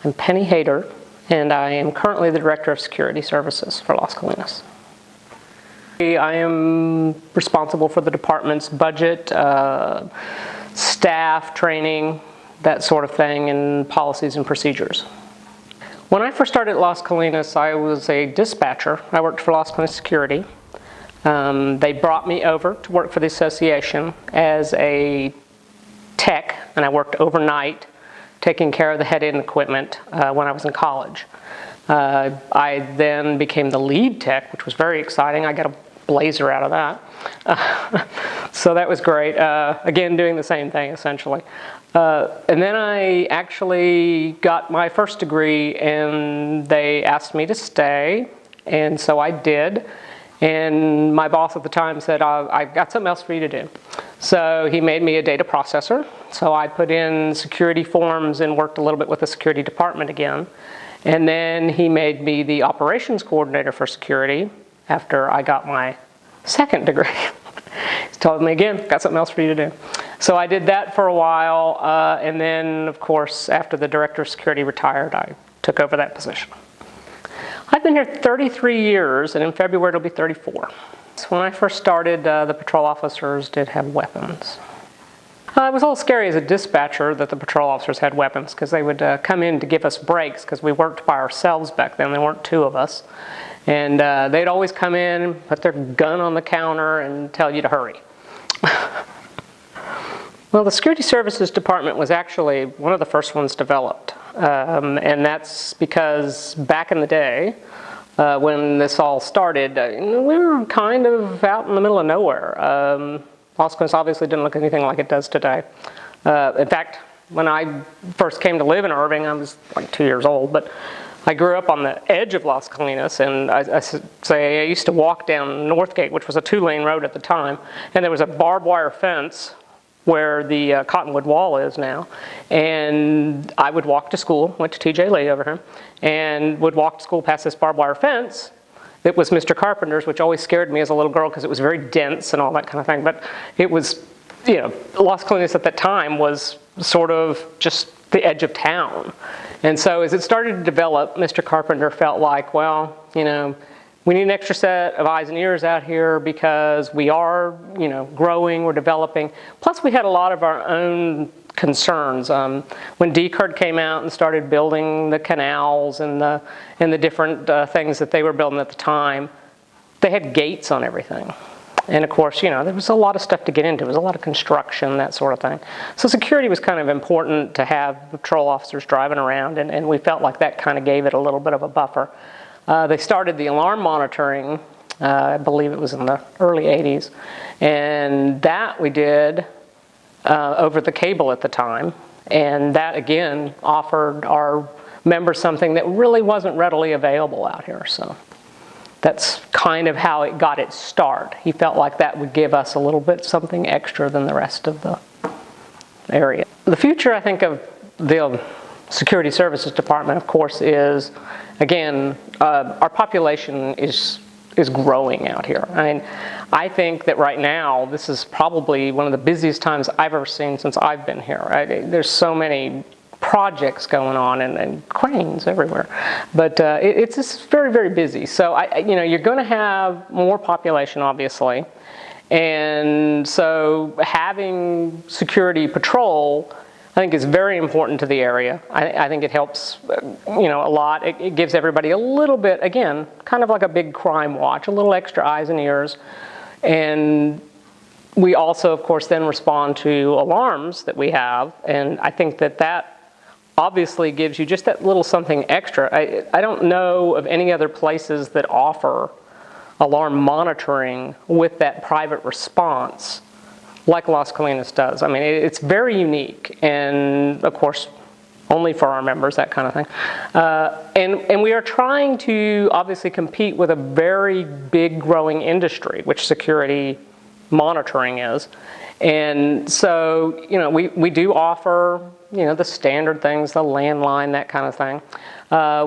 I'm Penny Hayter, and I am currently the Director of Security Services for Las Colinas. I am responsible for the department's budget, staff, training, that sort of thing, and policies and procedures. When I first started at Las Colinas, I was a dispatcher. I worked for Las Colinas Security. They brought me over to work for the association as a tech, and I worked overnight taking care of the head-end equipment when I was in college. I then became the lead tech, which was very exciting. I got a blazer out of that. So that was great. Again, doing the same thing, essentially. And then I actually got my first degree, and they asked me to stay, and so I did. And my boss at the time said, I've got something else for you to do. So he made me a data processor. So I put in security forms and worked a little bit with the security department again. And then he made me the operations coordinator for security after I got my second degree. He told me again, got something else for you to do. So I did that for a while. And then, of course, after the director of security retired, I took over that position. I've been here 33 years, and in February it'll be 34. So when I first started, the patrol officers did have weapons. It was a little scary as a dispatcher that the patrol officers had weapons, because they would come in to give us breaks, because we worked by ourselves back then. There weren't two of us. And they'd always come in, put their gun on the counter, and tell you to hurry. Well, the Security Services Department was actually one of the first ones developed. And that's because back in the day, when this all started, we were kind of out in the middle of nowhere. Las Colinas obviously didn't look anything like it does today. In fact, when I first came to live in Irving, I was like 2 years old, but I grew up on the edge of Las Colinas, and I used to walk down Northgate, which was a 2-lane road at the time, and there was a barbed wire fence where the Cottonwood Wall is now. And I would walk to school, went to TJ Lee over here, and would walk to school past this barbed wire fence. It was Mr. Carpenter's, which always scared me as a little girl because it was very dense and all that kind of thing. But it was, you know, Las Colinas at that time was sort of just the edge of town. And so as it started to develop, Mr. Carpenter felt like, well, you know, we need an extra set of eyes and ears out here because we are, you know, growing, we're developing. Plus, we had a lot of our own concerns. When DCARD came out and started building the canals and the different things that they were building at the time, they had gates on everything. And of course, you know, there was a lot of stuff to get into. There was a lot of construction, that sort of thing. So security was kind of important to have patrol officers driving around, and we felt like that kind of gave it a little bit of a buffer. They started the alarm monitoring, I believe it was in the early 80s, and that we did over the cable at the time. And that, again, offered our members something that really wasn't readily available out here. So that's kind of how it got its start. He felt like that would give us a little bit something extra than the rest of the area. The future, I think, of the Security Services Department, of course, is, again, our population is growing out here. I mean, I think that right now, this is probably one of the busiest times I've ever seen since I've been here. Right? There's so many projects going on and cranes everywhere. But it's just very, very busy. So, you know, you're going to have more population, obviously. And so having security patrol, I think, is very important to the area. I think it helps, you know, a lot. It gives everybody a little bit, again, kind of like a big crime watch, a little extra eyes and ears. And we also, of course, then respond to alarms that we have. And I think that that obviously gives you just that little something extra. I don't know of any other places that offer alarm monitoring with that private response like Las Colinas does. I mean, it's very unique, and of course, only for our members, that kind of thing. And we are trying to obviously compete with a very big growing industry, which security monitoring is. And so, you know, we do offer, you know, the standard things, the landline, that kind of thing.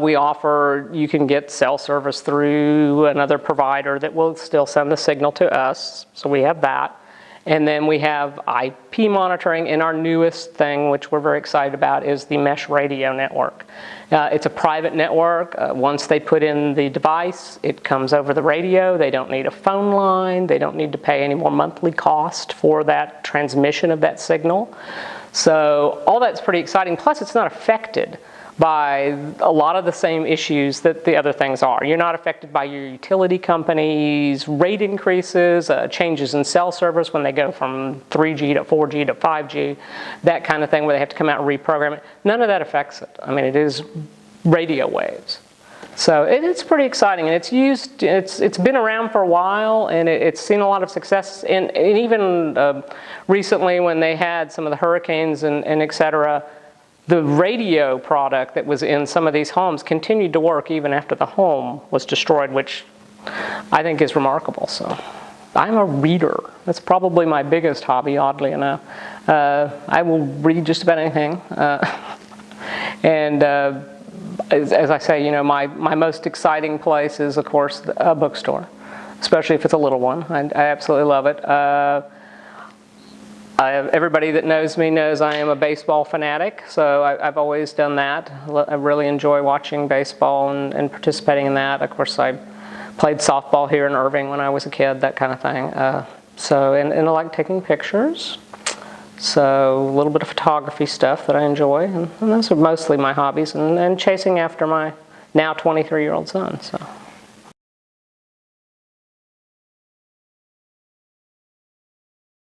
We offer, you can get cell service through another provider that will still send the signal to us, so we have that. And then we have IP monitoring, and our newest thing, which we're very excited about, is the mesh radio network. It's a private network. Once they put in the device, it comes over the radio. They don't need a phone line. They don't need to pay any more monthly cost for that transmission of that signal. So all that's pretty exciting. Plus, it's not affected by a lot of the same issues that the other things are. You're not affected by your utility company's rate increases, changes in cell service when they go from 3G to 4G to 5G, that kind of thing where they have to come out and reprogram it. None of that affects it. I mean, it is radio waves. So it's pretty exciting, and it's been around for a while, and it's seen a lot of success. And even recently when they had some of the hurricanes and et cetera, the radio product that was in some of these homes continued to work even after the home was destroyed, which I think is remarkable. So I'm a reader. That's probably my biggest hobby, oddly enough. I will read just about anything. As I say, my most exciting place is, of course, a bookstore, especially if it's a little one. I absolutely love it. Everybody that knows me knows I am a baseball fanatic, so I've always done that. I really enjoy watching baseball and participating in that. Of course, I played softball here in Irving when I was a kid, that kind of thing. And I like taking pictures. So a little bit of photography stuff that I enjoy, and those are mostly my hobbies, and chasing after my now 23-year-old son. So.